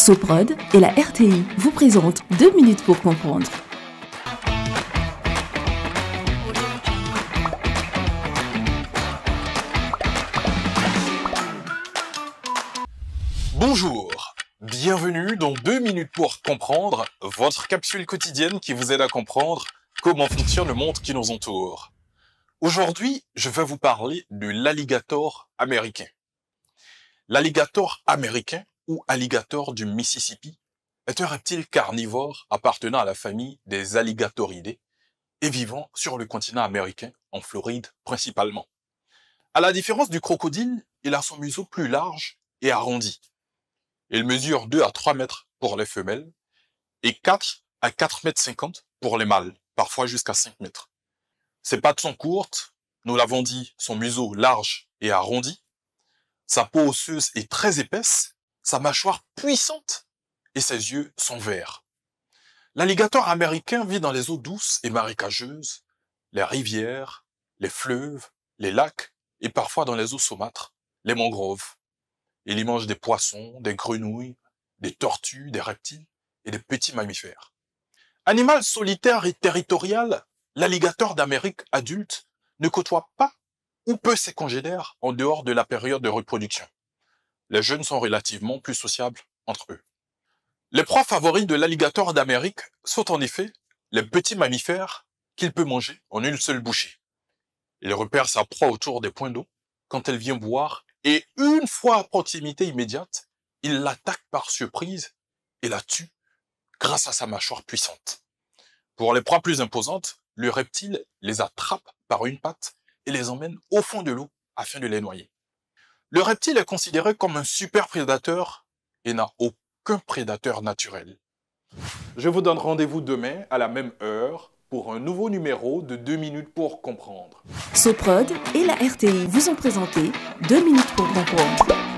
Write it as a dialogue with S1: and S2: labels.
S1: Soprod et la RTI vous présentent 2 minutes pour comprendre.
S2: Bonjour, bienvenue dans 2 minutes pour comprendre, votre capsule quotidienne qui vous aide à comprendre comment fonctionne le monde qui nous entoure. Aujourd'hui, je vais vous parler de l'alligator américain. L'alligator américain, ou alligator du Mississippi, est un reptile carnivore appartenant à la famille des alligatoridés et vivant sur le continent américain, en Floride principalement. À la différence du crocodile, il a son museau plus large et arrondi. Il mesure 2 à 3 mètres pour les femelles et 4 à 4,50 mètres pour les mâles, parfois jusqu'à 5 mètres. Ses pattes sont courtes, nous l'avons dit, son museau large et arrondi, sa peau osseuse est très épaisse, sa mâchoire puissante et ses yeux sont verts. L'alligator américain vit dans les eaux douces et marécageuses, les rivières, les fleuves, les lacs et parfois dans les eaux saumâtres, les mangroves. Il y mange des poissons, des grenouilles, des tortues, des reptiles et des petits mammifères. Animal solitaire et territorial, l'alligator d'Amérique adulte ne côtoie pas ou peu ses congénères en dehors de la période de reproduction. Les jeunes sont relativement plus sociables entre eux. Les proies favoris de l'alligator d'Amérique sont en effet les petits mammifères qu'il peut manger en une seule bouchée. Il repère sa proie autour des points d'eau quand elle vient boire et une fois à proximité immédiate, il l'attaque par surprise et la tue grâce à sa mâchoire puissante. Pour les proies plus imposantes, le reptile les attrape par une patte et les emmène au fond de l'eau afin de les noyer. Le reptile est considéré comme un super prédateur et n'a aucun prédateur naturel. Je vous donne rendez-vous demain à la même heure pour un nouveau numéro de 2 minutes pour comprendre.
S1: Soprod et la RTI vous ont présenté 2 minutes pour comprendre.